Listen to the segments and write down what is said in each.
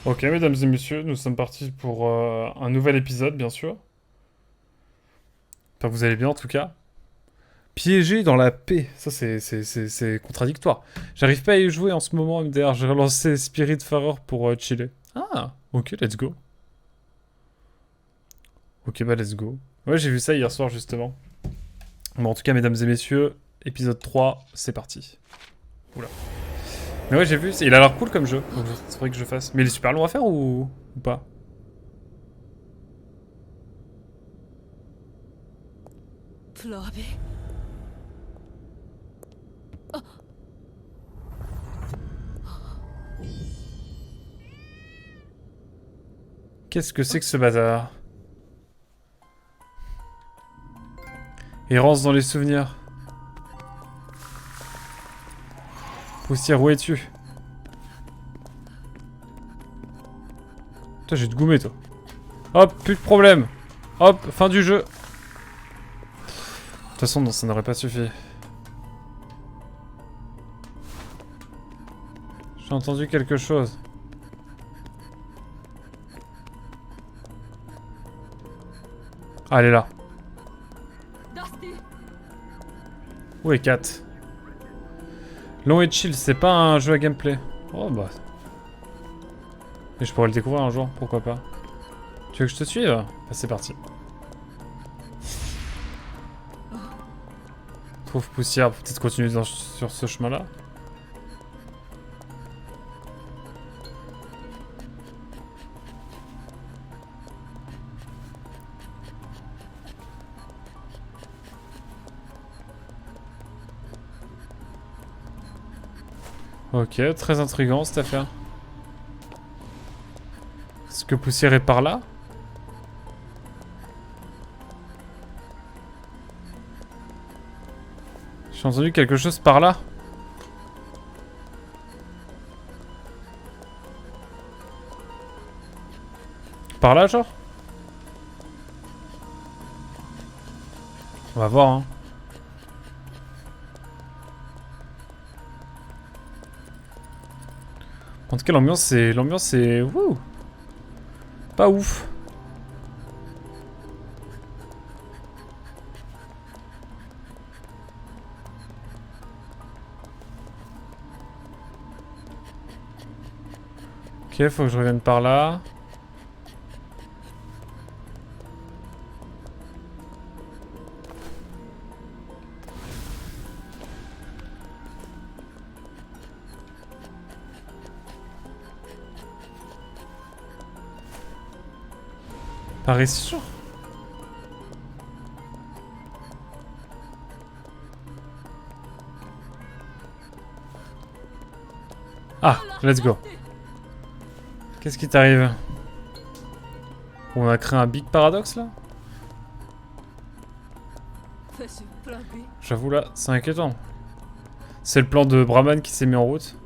Ok, mesdames et messieurs, nous sommes partis pour un nouvel épisode, bien sûr. Enfin, vous allez bien en tout cas. Piégé dans la paix, ça c'est contradictoire. J'arrive pas à y jouer en ce moment, d'ailleurs j'ai relancé Spiritfarer pour chiller. Ah, ok, let's go. Ok, bah let's go. Ouais, j'ai vu ça hier soir justement. Bon, en tout cas, mesdames et messieurs, épisode 3, c'est parti. Oula. Mais ouais, j'ai vu, il a l'air cool comme jeu, donc c'est vrai que je fasse. Mais il est super long à faire ou pas? Flavi. Qu'est-ce que c'est que ce bazar? Errance dans les souvenirs. Poussière, où es-tu? Toi, j'ai te goumé, toi. Hop, plus de problème. Hop, fin du jeu. De toute façon, non, ça n'aurait pas suffi. J'ai entendu quelque chose. Ah, elle est là. Où est Kat? Long et chill, c'est pas un jeu à gameplay. Oh bah. Et je pourrais le découvrir un jour, pourquoi pas. Tu veux que je te suive? Bah, c'est parti. Trouve poussière, peut-être continuer sur ce chemin-là. Ok, très intriguant cette affaire. Est-ce que poussière est par là? J'ai entendu quelque chose par là. Par là, genre? On va voir, hein. En tout cas, l'ambiance c'est wouh, pas ouf. Ok, faut que je revienne par là. Par ici, genre. Ah, let's go. Qu'est-ce qui t'arrive? On a créé un big paradoxe là? J'avoue là, c'est inquiétant. C'est le plan de Brahman qui s'est mis en route.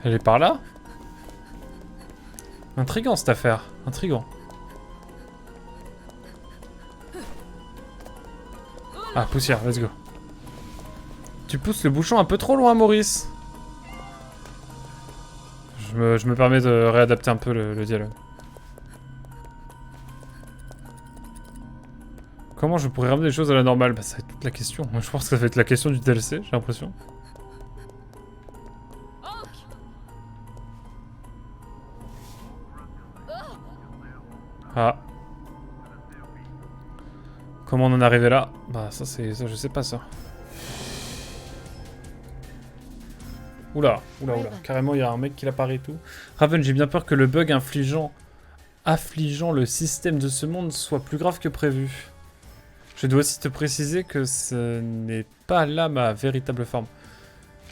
Elle est par là? Intriguant cette affaire, intriguant. Ah, poussière, let's go. Tu pousses le bouchon un peu trop loin, Maurice. Je me permets de réadapter un peu le dialogue. Comment je pourrais ramener les choses à la normale? Bah, ça va être toute la question. Moi, je pense que ça va être la question du DLC, j'ai l'impression. Ah. Comment on en est arrivé là? Bah, ça, je sais pas ça. Oula, oula, oula. Carrément, il y a un mec qui l'apparaît et tout. Raven, j'ai bien peur que le bug affligeant le système de ce monde soit plus grave que prévu. Je dois aussi te préciser que ce n'est pas là ma véritable forme.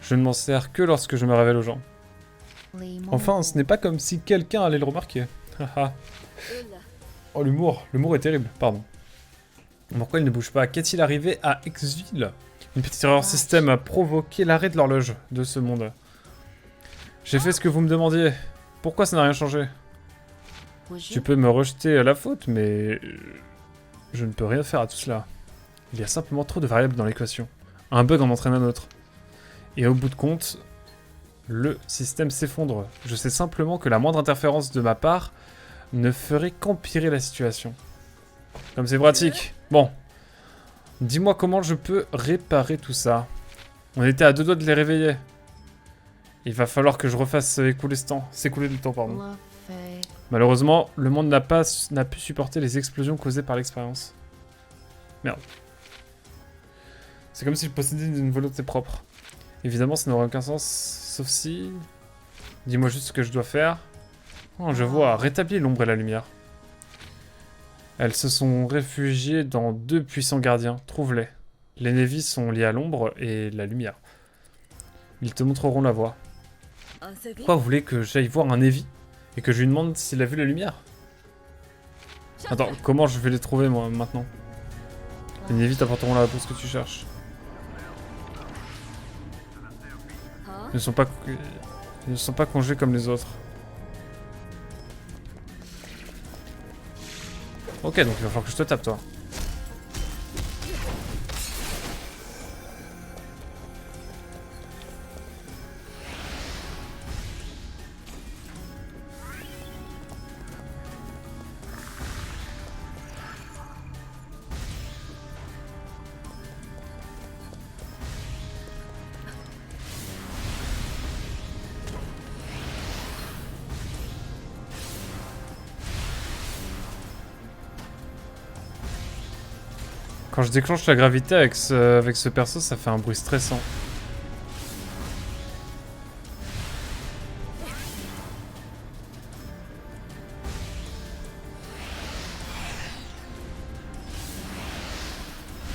Je ne m'en sers que lorsque je me révèle aux gens. Enfin, ce n'est pas comme si quelqu'un allait le remarquer. Haha. Oh, l'humour. L'humour est terrible, pardon. Pourquoi il ne bouge pas? Qu'est-il arrivé à Exville? Une petite erreur système a provoqué l'arrêt de l'horloge de ce monde. J'ai fait ce que vous me demandiez. Pourquoi ça n'a rien changé? Tu peux me rejeter la faute, mais Je ne peux rien faire à tout cela. Il y a simplement trop de variables dans l'équation. Un bug en entraîne un autre. Et au bout de compte, le système s'effondre. Je sais simplement que la moindre interférence de ma part ne ferait qu'empirer la situation. Comme c'est pratique. Bon. Dis-moi comment je peux réparer tout ça. On était à 2 doigts de les réveiller. Il va falloir que je refasse s'écouler le temps, pardon. Malheureusement, le monde n'a pu supporter les explosions causées par l'expérience. Merde. C'est comme si je possédais une volonté propre. Évidemment, ça n'aurait aucun sens, sauf si... Dis-moi juste ce que je dois faire. Oh, je vois. Rétablir l'ombre et la lumière. Elles se sont réfugiées dans 2 puissants gardiens. Trouve-les. Les Nevis sont liés à l'ombre et la lumière. Ils te montreront la voie. Pourquoi vous voulez que j'aille voir un Nevi et que je lui demande s'il a vu la lumière? Attends, comment je vais les trouver, moi, maintenant? Les Nevi t'apporteront la réponse que tu cherches. Ils ne sont pas congelés comme les autres. Ok, donc il va falloir que je te tape, toi. Quand je déclenche la gravité avec ce perso, ça fait un bruit stressant.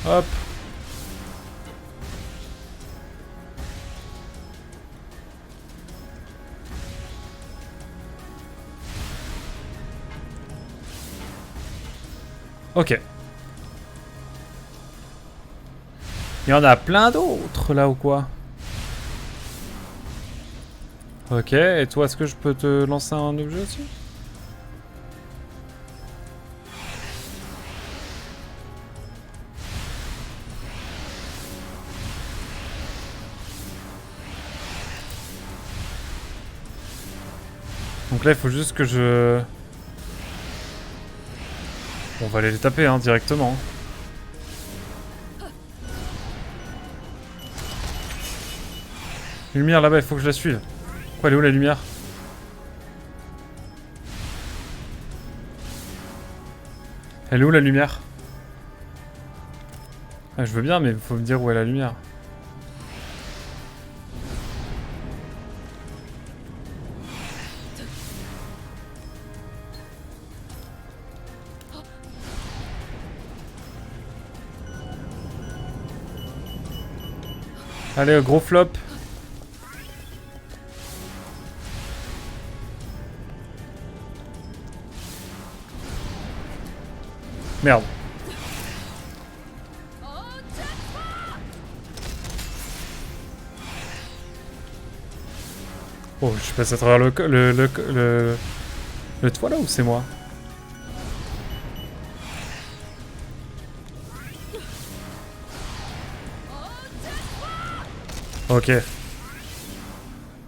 Hop. Ok. Il y en a plein d'autres là ou quoi? Ok, et toi, est-ce que je peux te lancer un objet aussi? Donc là, il faut juste que je... On va aller les taper, hein, directement. Lumière là-bas, il faut que je la suive. Quoi, elle est où la lumière? Elle est où la lumière? Ah, je veux bien, mais il faut me dire où est la lumière. Allez, gros flop. Merde. Oh, je passe à travers le toit là ou c'est moi? Ok.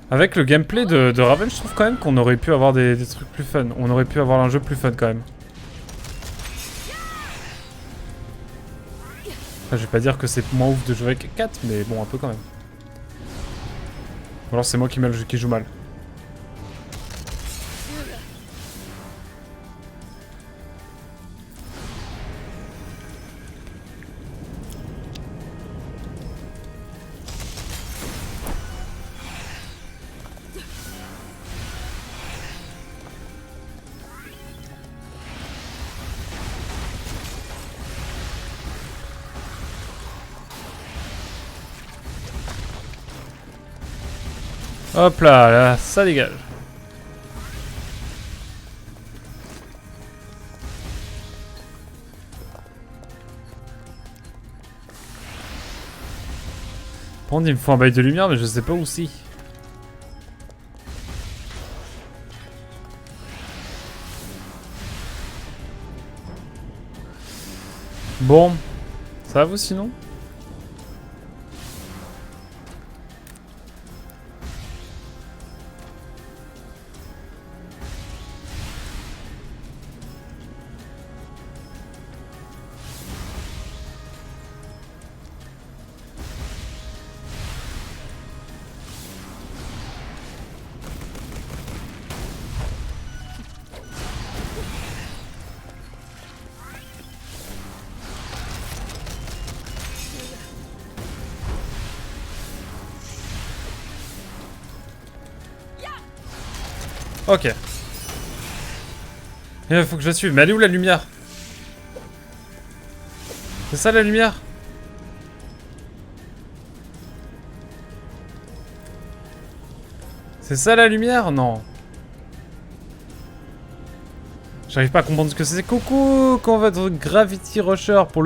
Avec le gameplay de Raven, je trouve quand même qu'on aurait pu avoir des trucs plus fun. On aurait pu avoir un jeu plus fun quand même. Enfin, je vais pas dire que c'est moins ouf de jouer avec 4, mais bon, un peu quand même. Ou alors c'est moi qui joue mal. Hop là, là, ça dégage. Par contre, il me faut un bail de lumière, mais je sais pas où c'est. Bon. Ça va vous sinon? Ok. Il faut que je la suive. Mais elle est où la lumière? C'est ça la lumière? C'est ça la lumière? Non. J'arrive pas à comprendre ce que c'est. Coucou, comment va votre Gravity Rusher pour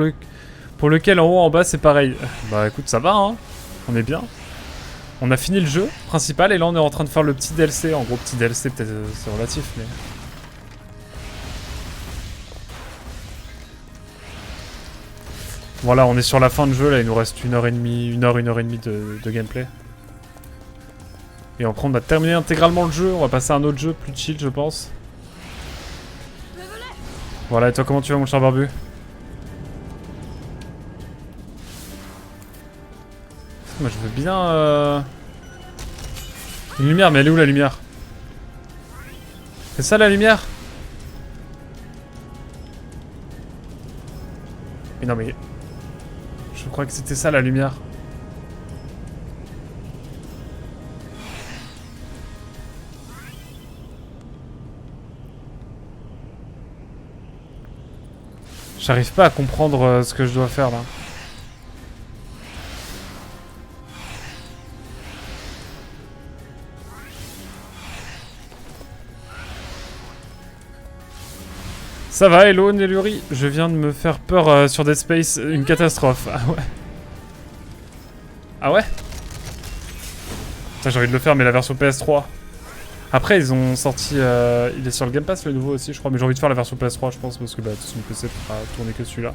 lequel en haut en bas c'est pareil. Bah écoute, ça va hein. On est bien. On a fini le jeu principal et là on est en train de faire le petit DLC. En gros, petit DLC, peut-être c'est relatif, mais... Voilà, on est sur la fin de jeu, là il nous reste 1h30 de gameplay. Et après on a terminé intégralement le jeu, on va passer à un autre jeu plus chill je pense. Voilà, et toi comment tu vas mon cher barbu? Moi je veux bien... Une lumière, mais elle est où la lumière? C'est ça la lumière? Mais non mais... Je crois que c'était ça la lumière. J'arrive pas à comprendre ce que je dois faire là. Ça va, hello Nelluri. Je viens de me faire peur sur Dead Space, une catastrophe. Ah ouais. Ah ouais? Putain, j'ai envie de le faire, mais la version PS3. Après, ils ont sorti... il est sur le Game Pass, le nouveau aussi, je crois. Mais j'ai envie de faire la version PS3, je pense, parce que bah, tout son PC pourra tourner que celui-là.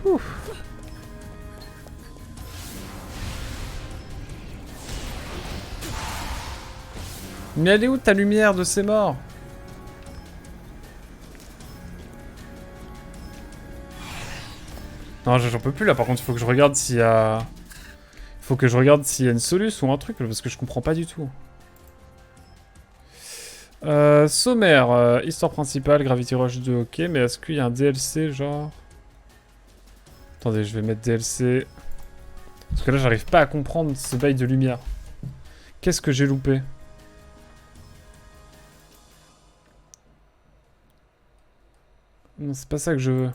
Ouf. Mais elle est où ta lumière de ces morts? Non, j'en peux plus là. Par contre, il faut que je regarde s'il y a... Faut que je regarde s'il y a une solution ou un truc, parce que je comprends pas du tout. Sommaire, histoire principale, Gravity Rush 2, ok, mais est-ce qu'il y a un DLC genre... Attendez, je vais mettre DLC. Parce que là, j'arrive pas à comprendre ce bail de lumière. Qu'est-ce que j'ai loupé? Non, c'est pas ça que je veux.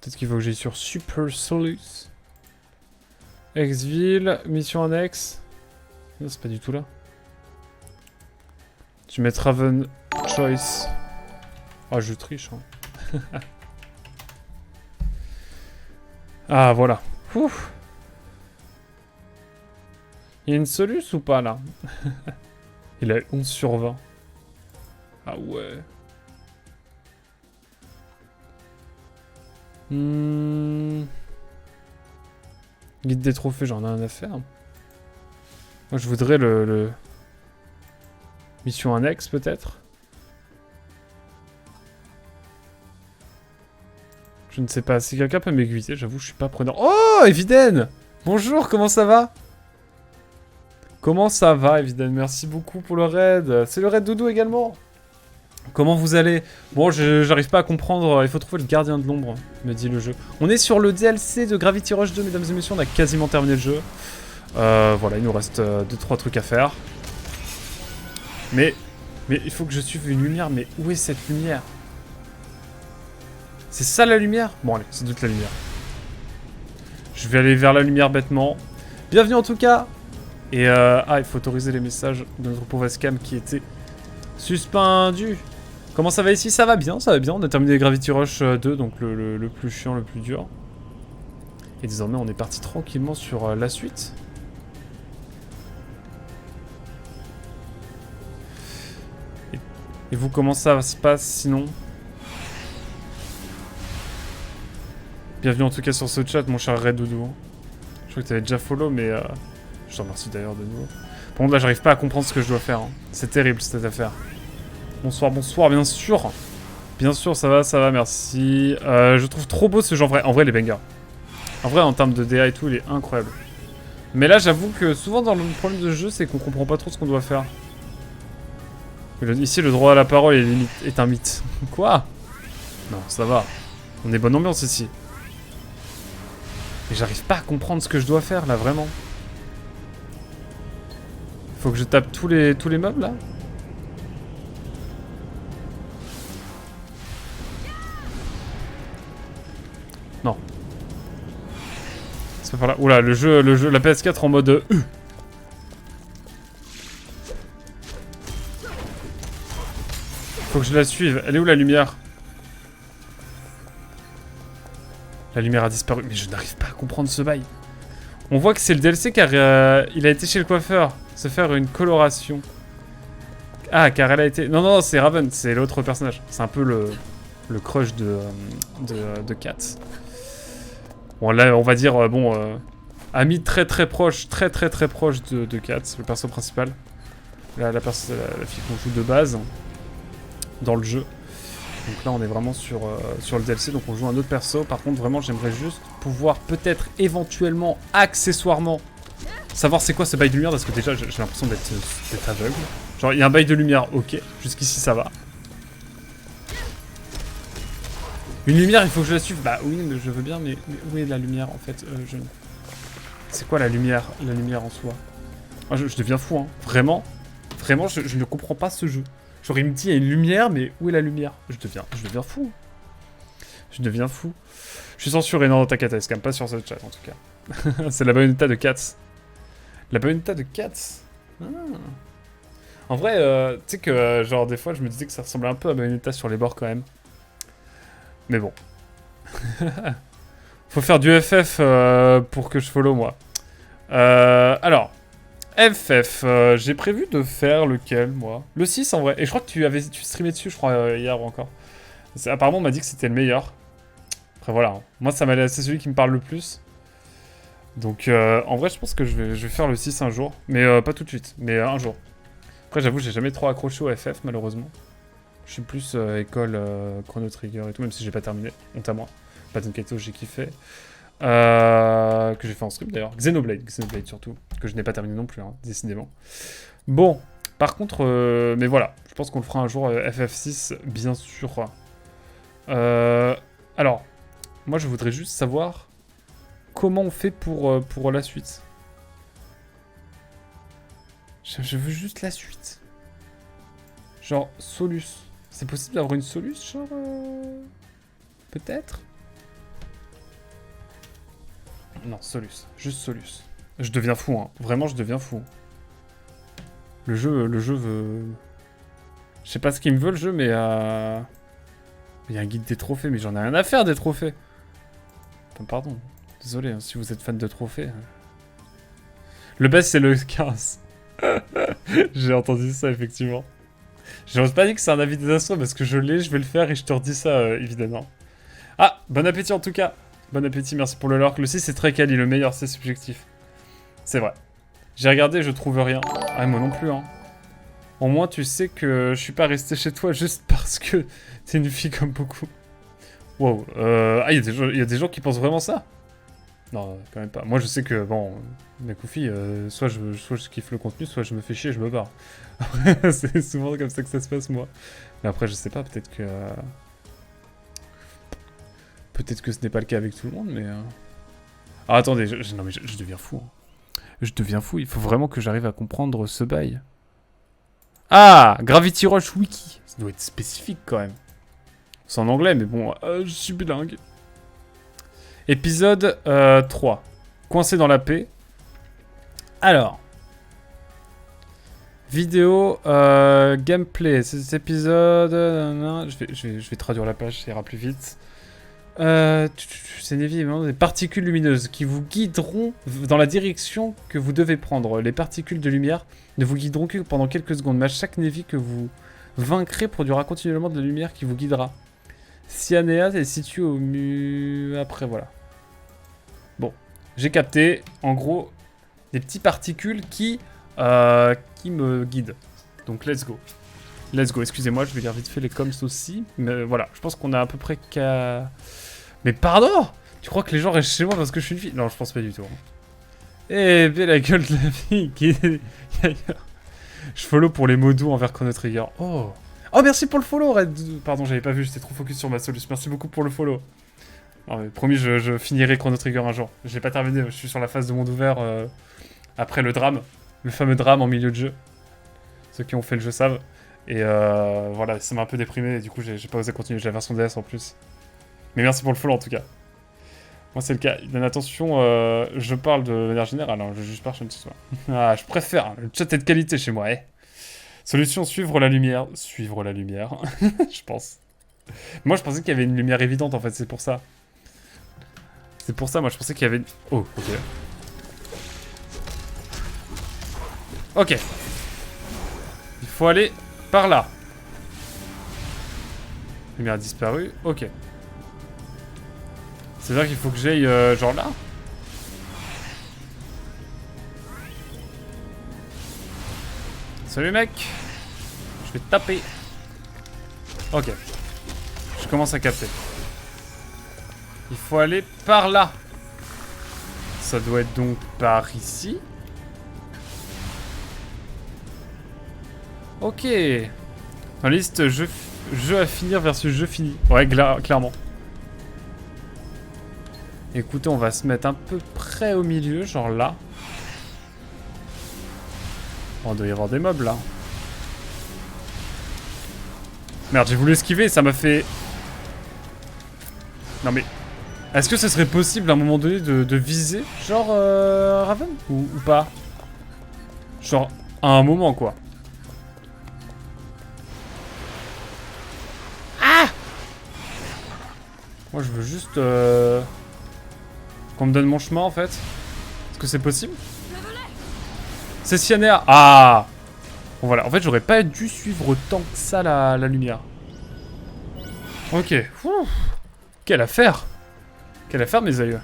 Peut-être qu'il faut que j'aille sur Super Solus. Exville, mission annexe. Non, c'est pas du tout là. Tu mets Raven Choice. Ah, je triche. Hein. Ah, voilà. Ouf. Il y a une soluce ou pas là? Il a 11 sur 20. Ah ouais. Guide des trophées, j'en ai rien à faire. Moi, je voudrais le... Mission annexe, peut-être. Je ne sais pas. Si quelqu'un peut m'aiguiser, j'avoue, je suis pas preneur. Oh, Eviden! Bonjour, comment ça va? Comment ça va, Eviden? Merci beaucoup pour le raid. C'est le raid Doudou également. Comment vous allez? Bon, j'arrive pas à comprendre. Il faut trouver le gardien de l'ombre, me dit le jeu. On est sur le DLC de Gravity Rush 2, mesdames et messieurs. On a quasiment terminé le jeu. Voilà, il nous reste 2-3 trucs à faire. Mais il faut que je suive une lumière. Mais où est cette lumière? C'est ça la lumière? Bon, allez, c'est toute la lumière. Je vais aller vers la lumière bêtement. Bienvenue en tout cas. Et il faut autoriser les messages de notre pauvre Escam qui était suspendu. Comment ça va ici? Ça va bien, ça va bien. On a terminé Gravity Rush 2, donc le plus chiant, le plus dur. Et désormais, on est parti tranquillement sur la suite. Et vous, comment ça se passe sinon? Bienvenue en tout cas sur ce chat, mon cher Red Doudou. Je crois que tu avais déjà follow, mais je te remercie d'ailleurs de nouveau. Par contre, là, j'arrive pas à comprendre ce que je dois faire. Hein. C'est terrible cette affaire. Bonsoir, bonsoir, bien sûr. Bien sûr, ça va, merci. Je trouve trop beau ce jeu en vrai. En vrai, les bangers. En vrai, en termes de DA et tout, il est incroyable. Mais là, j'avoue que souvent dans le problème de jeu, c'est qu'on comprend pas trop ce qu'on doit faire. Ici, le droit à la parole est un mythe. Quoi? Non, ça va. On est bonne ambiance ici. Mais j'arrive pas à comprendre ce que je dois faire, là, vraiment. Faut que je tape tous les meubles, là? Non. C'est pas par là. Oula, le jeu, la PS4 en mode... Faut que je la suive. Elle est où la lumière? La lumière a disparu. Mais je n'arrive pas à comprendre ce bail. On voit que c'est le DLC car il a été chez le coiffeur. Se faire une coloration. Ah, car elle a été... Non, c'est Raven. C'est l'autre personnage. C'est un peu le crush de Kat. Bon, là, on va dire... ami très proche. Très proche de Kat. Le perso principal. La fille qu'on joue de base. Dans le jeu. Donc là on est vraiment sur le DLC, donc on joue un autre perso. Par contre vraiment j'aimerais juste pouvoir peut-être éventuellement, accessoirement, savoir c'est quoi ce bail de lumière, parce que déjà j'ai l'impression d'être aveugle. Genre il y a un bail de lumière, ok, jusqu'ici ça va. Une lumière il faut que je la suive, bah oui mais je veux bien, mais où est la lumière en fait C'est quoi la lumière en soi? Ah, je deviens fou hein, vraiment je ne comprends pas ce jeu. Genre il me dit il y a une lumière, mais où est la lumière? Je deviens fou. Je deviens fou. Je suis censuré, non, t'inquiète, quand même pas sur ce chat en tout cas. C'est la Bayonetta de Cats. La Bayonetta de Cats. Ah. En vrai, tu sais que genre des fois je me disais que ça ressemblait un peu à Bayonetta sur les bords quand même. Mais bon. Faut faire du FF pour que je follow moi. Alors. FF, j'ai prévu de faire lequel, moi? Le 6 en vrai. Et je crois que tu streamais dessus, je crois, hier encore. Apparemment, on m'a dit que c'était le meilleur. Après, voilà. Hein. Moi, c'est celui qui me parle le plus. Donc, en vrai, je pense que je vais faire le 6 un jour. Mais pas tout de suite, mais un jour. Après, j'avoue, j'ai jamais trop accroché au FF, malheureusement. Je suis plus école Chrono Trigger et tout, même si j'ai pas terminé. Honte à moi. Baton Kaitos, j'ai kiffé. Que j'ai fait en stream d'ailleurs. Xenoblade surtout. Que je n'ai pas terminé non plus, hein, décidément. Bon, par contre, mais voilà. Je pense qu'on le fera un jour FF6, bien sûr. Alors, moi je voudrais juste savoir comment on fait pour la suite. Je veux juste la suite. Genre, Solus. C'est possible d'avoir une Solus, genre... Peut-être? Non, Solus. Juste Solus. Je deviens fou, hein. Vraiment, je deviens fou. Le jeu veut... Je sais pas ce qu'il me veut, le jeu, mais... Il y a un guide des trophées, mais j'en ai rien à faire des trophées. Enfin, pardon. Désolé, hein, si vous êtes fan de trophées. Le best, c'est le 15. J'ai entendu ça, effectivement. J'ose pas dire que c'est un avis désastreux, parce que je l'ai, je vais le faire, et je te redis ça, évidemment. Ah, bon appétit, en tout cas. Bon appétit, merci pour le lurk. Le 6 c'est très quali, le meilleur, c'est subjectif. C'est vrai. J'ai regardé, je trouve rien. Ah, moi non plus, hein. Au moins, tu sais que je suis pas resté chez toi juste parce que t'es une fille comme beaucoup. Wow. Ah, il y a des gens qui pensent vraiment ça? Non, quand même pas. Moi, je sais que, bon, Nakoufi, soit je kiffe le contenu, soit je me fais chier et je me barre. C'est souvent comme ça que ça se passe, moi. Mais après, je sais pas, peut-être que... Peut-être que ce n'est pas le cas avec tout le monde, mais... Ah, attendez, non mais je deviens fou. Hein. Je deviens fou, il faut vraiment que j'arrive à comprendre ce bail. Ah, Gravity Rush Wiki. Ça doit être spécifique, quand même. C'est en anglais, mais bon, je suis bilingue. Épisode 3. Coincé dans la paix. Alors. Vidéo, gameplay, cet épisode... je vais traduire la page, ça ira plus vite. C'est évidemment des particules lumineuses qui vous guideront dans la direction que vous devez prendre. Les particules de lumière ne vous guideront que pendant quelques secondes, mais à chaque Navy que vous vaincrez produira continuellement de la lumière qui vous guidera. Cyanea est situé au après, voilà. Bon, j'ai capté, en gros, des petites particules qui me guident. Donc, let's go. Let's go, excusez-moi, je vais lire vite fait les coms aussi. Mais voilà, je pense qu'on a à peu près qu'à... Mais pardon! Tu crois que les gens restent chez moi parce que je suis une fille? Non, je pense pas du tout. Eh bien la gueule de la fille qui est... Je follow pour les mots doux envers Chrono Trigger. Oh! Oh, merci pour le follow, Red! Pardon, j'avais pas vu, j'étais trop focus sur ma solution. Merci beaucoup pour le follow. Non, mais promis, je finirai Chrono Trigger un jour. J'ai pas terminé, je suis sur la phase de monde ouvert après le drame. Le fameux drame en milieu de jeu. Ceux qui ont fait le jeu savent. Et voilà, ça m'a un peu déprimé et du coup j'ai pas osé continuer, j'ai la version DS en plus. Mais merci pour le follow en tout cas. Moi c'est le cas. Donne attention, je parle de manière générale, hein, je juge personne ce soir. Ah, je préfère, hein, le chat est de qualité chez moi, eh. Solution, suivre la lumière. Suivre la lumière, je pense. Moi je pensais qu'il y avait une lumière évidente en fait, c'est pour ça. C'est pour ça, moi je pensais qu'il y avait une... Oh, ok. Ok. Il faut aller... par là. La lumière a disparu. Ok. C'est-à-dire qu'il faut que j'aille genre là. Salut mec. Je vais te taper. Ok. Je commence à capter. Il faut aller par là. Ça doit être donc par ici. Ok. Dans la liste jeu à finir versus jeu fini. Ouais, clairement. Écoutez, on va se mettre un peu près au milieu, genre là. Oh, il doit y avoir des mobs là. Merde, j'ai voulu esquiver et ça m'a fait... Non mais... Est-ce que ce serait possible à un moment donné de viser, genre Raven ou pas? Genre, à un moment quoi. Moi, je veux juste qu'on me donne mon chemin, en fait. Est-ce que c'est possible? C'est Cyanea. Ah! Bon, voilà. En fait, j'aurais pas dû suivre autant que ça la lumière. Ok. Ouh. Quelle affaire! Quelle affaire, mes aïeux.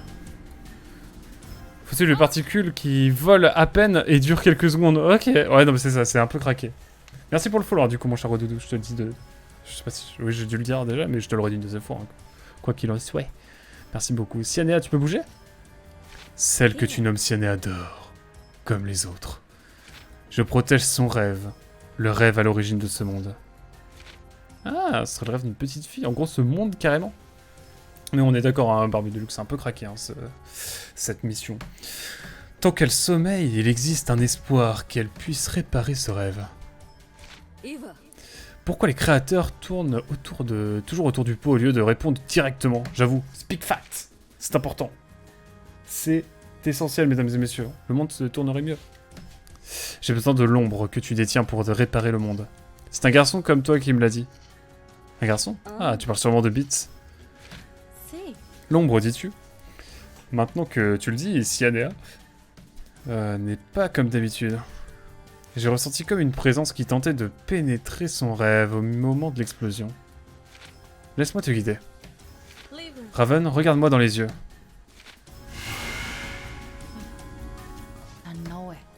Faut-il les particules qui volent à peine et durent quelques secondes. Ok. Ouais, non, mais c'est ça. C'est un peu craqué. Merci pour le follow, du coup, mon cher Redoudou. Je te le dis de... Je sais pas si... Oui, j'ai dû le dire déjà, mais je te le redis une deuxième fois. Hein. Quoi qu'il en soit. Merci beaucoup. Cyanea, tu peux bouger? Celle que tu nommes Cyanea dort. Comme les autres. Je protège son rêve. Le rêve à l'origine de ce monde. Ah, ce serait le rêve d'une petite fille. En gros, ce monde, carrément. Mais on est d'accord, hein, Barbie Deluxe, c'est un peu craqué, hein, cette mission. Tant qu'elle sommeille, il existe un espoir qu'elle puisse réparer ce rêve. Eva. Pourquoi les créateurs tournent toujours autour du pot au lieu de répondre directement? J'avoue, speak fact, c'est important. C'est essentiel, mesdames et messieurs. Le monde se tournerait mieux. J'ai besoin de l'ombre que tu détiens pour réparer le monde. C'est un garçon comme toi qui me l'a dit. Un garçon? Ah, tu parles sûrement de Beats. L'ombre, dis-tu? Maintenant que tu le dis, Cyanea n'est pas comme d'habitude. J'ai ressenti comme une présence qui tentait de pénétrer son rêve au moment de l'explosion. Laisse-moi te guider. Raven, regarde-moi dans les yeux.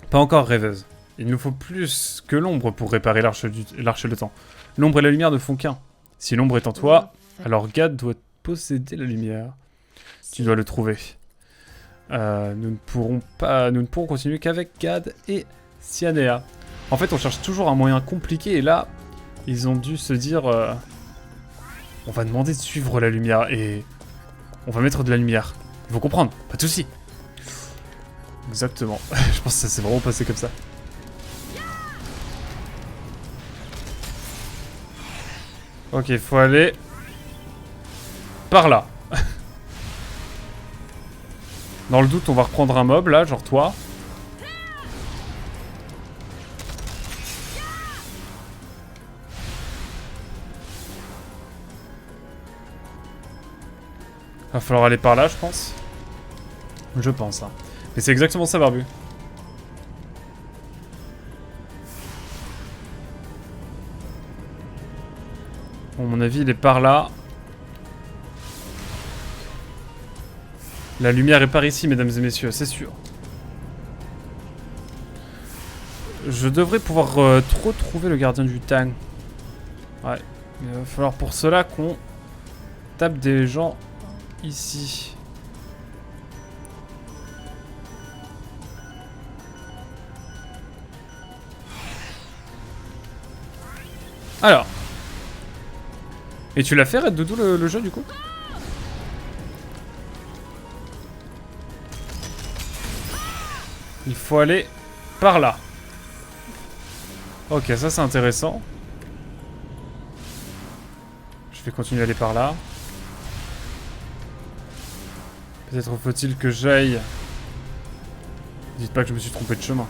Pas encore rêveuse. Il nous faut plus que l'ombre pour réparer l'arche de temps. L'ombre et la lumière ne font qu'un. Si l'ombre est en toi, alors Gad doit posséder la lumière. Tu dois le trouver. Nous ne pourrons continuer qu'avec Gad et Cyanea. En fait, on cherche toujours un moyen compliqué et là, ils ont dû se dire on va demander de suivre la lumière et on va mettre de la lumière. Il faut comprendre, pas de soucis. Exactement. Je pense que ça s'est vraiment passé comme ça. Ok, il faut aller par là. Dans le doute, on va reprendre un mob là, genre toi. Va falloir aller par là, je pense. Je pense, hein. Mais c'est exactement ça, Barbu. Bon, à mon avis, il est par là. La lumière est par ici, mesdames et messieurs, c'est sûr. Je devrais pouvoir retrouver le gardien du Tang. Ouais. Mais il va falloir pour cela qu'on tape des gens ici. Alors. Et tu l'as fait, Red Doudou, le jeu, du coup? Il faut aller par là. Ok, ça c'est intéressant. Je vais continuer à aller par là. Peut-être faut-il que j'aille... Dites pas que je me suis trompé de chemin.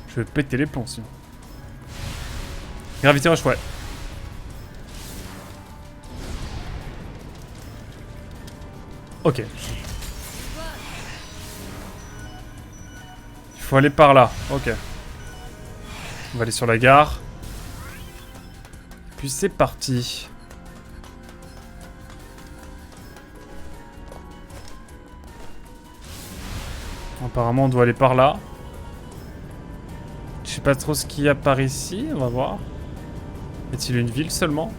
Je vais péter les plombs sinon. Gravity Rush, ouais. Ok. Il faut aller par là. Ok. On va aller sur la gare. Puis c'est parti. Apparemment on doit aller par là. Je sais pas trop ce qu'il y a par ici, on va voir. Est-il une ville seulement?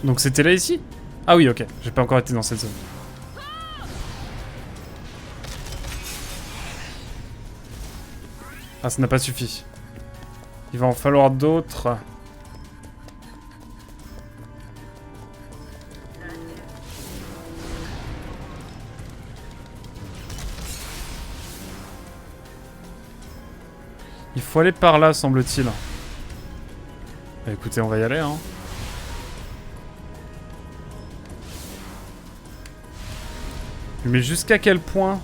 Donc c'était là ici? Ah oui, ok. J'ai pas encore été dans cette zone. Ah, ça n'a pas suffi. Il va en falloir d'autres. Il faut aller par là, semble-t-il. Bah, écoutez, on va y aller, hein. Mais jusqu'à quel point?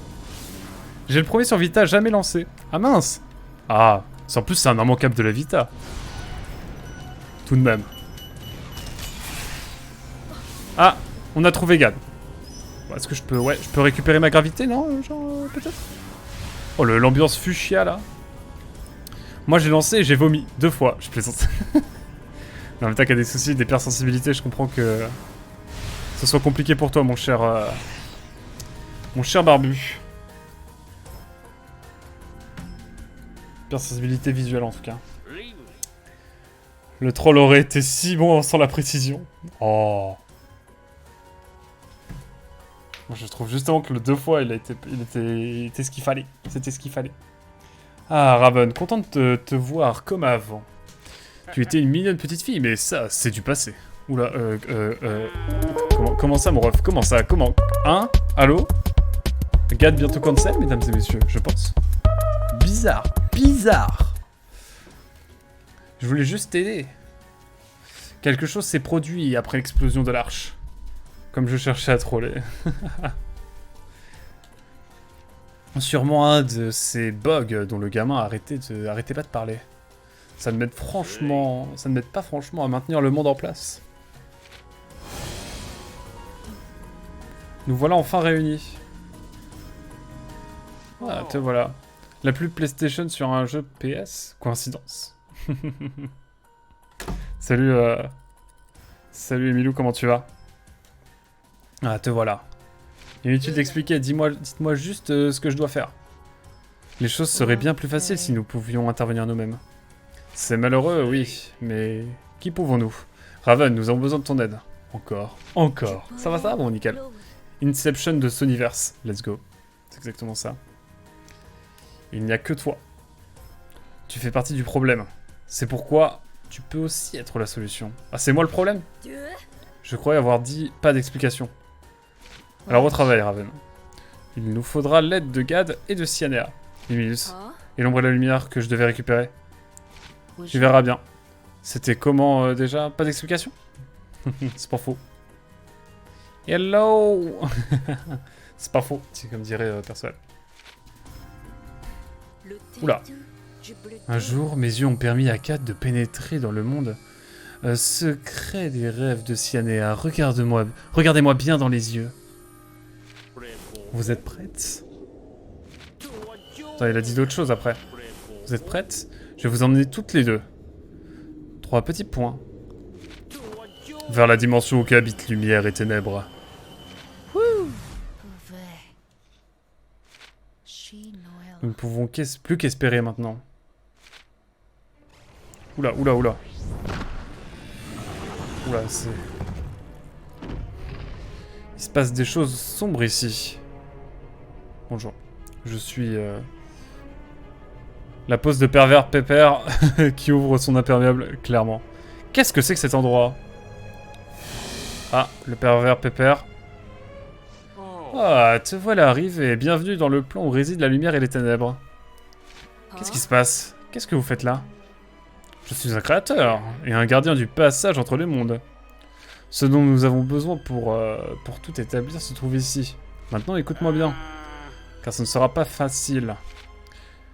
J'ai le premier sur Vita jamais lancé. Ah mince! Ah, en plus c'est un immanquable de la Vita. Tout de même. Ah, on a trouvé Gad. Est-ce que je peux... Ouais, je peux récupérer ma gravité, non? Genre, peut-être? Oh, l'ambiance fuchsia, là. Moi, j'ai lancé et j'ai vomi. 2 fois, je plaisante. Non, mais t'as qu'à des soucis, d'hypersensibilité, je comprends que... ce soit compliqué pour toi, mon cher... Mon cher Barbu. Hypersensibilité visuelle, en tout cas. Le troll aurait été si bon sans la précision. Oh. Moi, je trouve justement que le 2 fois, il était ce qu'il fallait. C'était ce qu'il fallait. Ah, Raven, content de te voir comme avant. Tu étais une mignonne petite fille, mais ça, c'est du passé. Oula, Comment ça, mon ref? Comment ça? Comment? Hein? Allô? Gad bientôt cancel, mesdames et messieurs, je pense. Bizarre. Bizarre. Je voulais juste t'aider. Quelque chose s'est produit après l'explosion de l'arche. Comme je cherchais à troller. Sûrement un de ces bugs dont le gamin arrêtait pas de parler. Ça ne m'aide franchement... Ça ne m'aide pas franchement à maintenir le monde en place. Nous voilà enfin réunis. Ah, te voilà. La plus PlayStation sur un jeu PS? Coïncidence. Salut, Salut Emilou, comment tu vas? Ah, te voilà. Inutile d'expliquer, dites-moi juste ce que je dois faire. Les choses seraient bien plus faciles si nous pouvions intervenir nous-mêmes. C'est malheureux, oui, mais qui pouvons-nous? Raven, nous avons besoin de ton aide. Encore. Ça va, bon, nickel. Inception de Sonyverse, let's go. C'est exactement ça. Il n'y a que toi. Tu fais partie du problème. C'est pourquoi tu peux aussi être la solution. Ah, c'est moi le problème? Je croyais avoir dit pas d'explication. Alors au travail, Raven. Il nous faudra l'aide de Gad et de Cyanea. Emilius. Et l'ombre et la lumière que je devais récupérer. Tu verras bien. C'était comment déjà? Pas d'explication? C'est pas faux. Hello. C'est pas faux, c'est comme dirait Perceval. Oula. Un jour, mes yeux ont permis à Kat de pénétrer dans le monde secret des rêves de Cyanea. Regardez-moi bien dans les yeux. Vous êtes prêtes? Attends, il a dit d'autres choses après. Vous êtes prêtes? Je vais vous emmener toutes les deux. 3 petits points. Vers la dimension où cohabitent lumière et ténèbres. Nous ne pouvons plus qu'espérer maintenant. Oula, oula, oula. Oula, c'est... Il se passe des choses sombres ici. Bonjour. Je suis... la pose de pervers pépère qui ouvre son imperméable, clairement. Qu'est-ce que c'est que cet endroit? Ah, le pervers pépère. Ah, te voilà arrivé. Bienvenue dans le plan où réside la lumière et les ténèbres. Qu'est-ce qui se passe? Qu'est-ce que vous faites là? Je suis un créateur et un gardien du passage entre les mondes. Ce dont nous avons besoin pour tout établir se trouve ici. Maintenant, écoute-moi bien, car ce ne sera pas facile.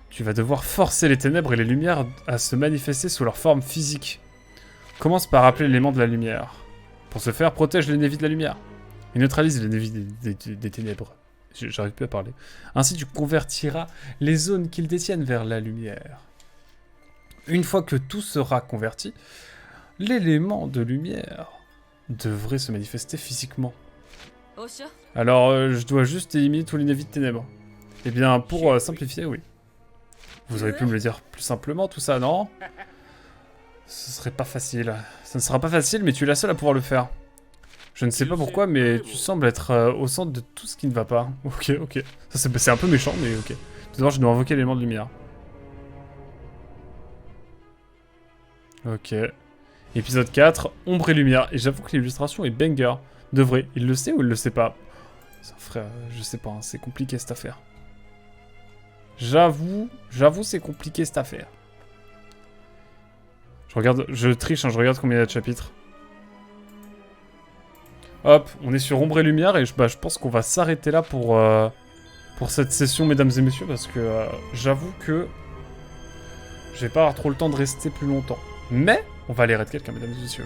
Tu vas devoir forcer les ténèbres et les lumières à se manifester sous leur forme physique. Commence par appeler l'élément de la lumière. Pour ce faire, protège les névis de la lumière. Et neutralise les névis des ténèbres. J'arrive plus à parler. Ainsi, tu convertiras les zones qu'ils détiennent vers la lumière. Une fois que tout sera converti, l'élément de lumière devrait se manifester physiquement. Alors, je dois juste éliminer tous les névis de ténèbres. Eh bien, pour simplifier, oui. Vous auriez pu me le dire plus simplement, tout ça, non? Ce serait pas facile. Ça ne sera pas facile, mais tu es la seule à pouvoir le faire. Je ne sais pas pourquoi, mais tu sembles être au centre de tout ce qui ne va pas. Ok, ok. Ça, c'est un peu méchant, mais ok. Tout d'abord, je dois invoquer l'élément de lumière. Ok. Épisode 4, ombre et lumière. Et j'avoue que l'illustration est banger. De vrai. Il le sait ou il le sait pas? Frère, je sais pas, hein, c'est compliqué cette affaire. J'avoue, c'est compliqué cette affaire. Je triche, hein, je regarde combien il y a de chapitres. Hop, on est sur ombre et lumière et je pense qu'on va s'arrêter là pour cette session, mesdames et messieurs, parce que j'avoue que je vais pas avoir trop le temps de rester plus longtemps. Mais on va aller raid quelqu'un, mesdames et messieurs.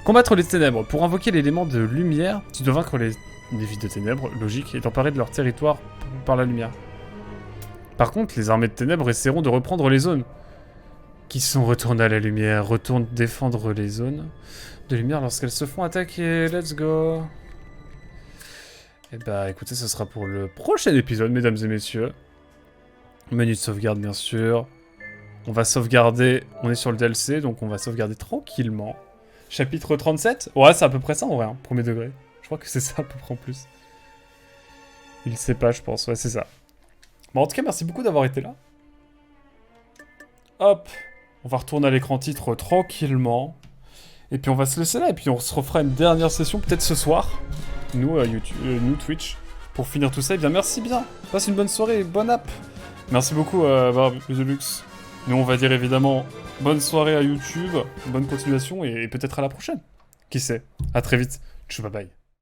Combattre les ténèbres. Pour invoquer l'élément de lumière, tu dois vaincre les névis de ténèbres, logique, et t'emparer de leur territoire par la lumière. Par contre, les armées de ténèbres essaieront de reprendre les zones qui sont retournées à la lumière. Retournent défendre les zones de lumière lorsqu'elles se font attaquer. Let's go. Et bah écoutez, ce sera pour le prochain épisode, mesdames et messieurs. Menu de sauvegarde, bien sûr. On va sauvegarder, on est sur le DLC, donc on va sauvegarder tranquillement. Chapitre 37. Ouais, c'est à peu près ça en vrai, hein, premier degré. Je crois que c'est ça à peu près en plus. Il sait pas, je pense. Ouais, c'est ça. Bon, en tout cas, merci beaucoup d'avoir été là. Hop. On va retourner à l'écran titre tranquillement. Et puis on va se laisser là. Et puis on se refera une dernière session, peut-être ce soir. Nous, YouTube, nous Twitch. Pour finir tout ça, et bien merci bien. Passe une bonne soirée, bonne app. Merci beaucoup, Barbuzelux. Nous, on va dire évidemment bonne soirée à YouTube, bonne continuation et peut-être à la prochaine. Qui sait? À très vite. Tchou, bye bye.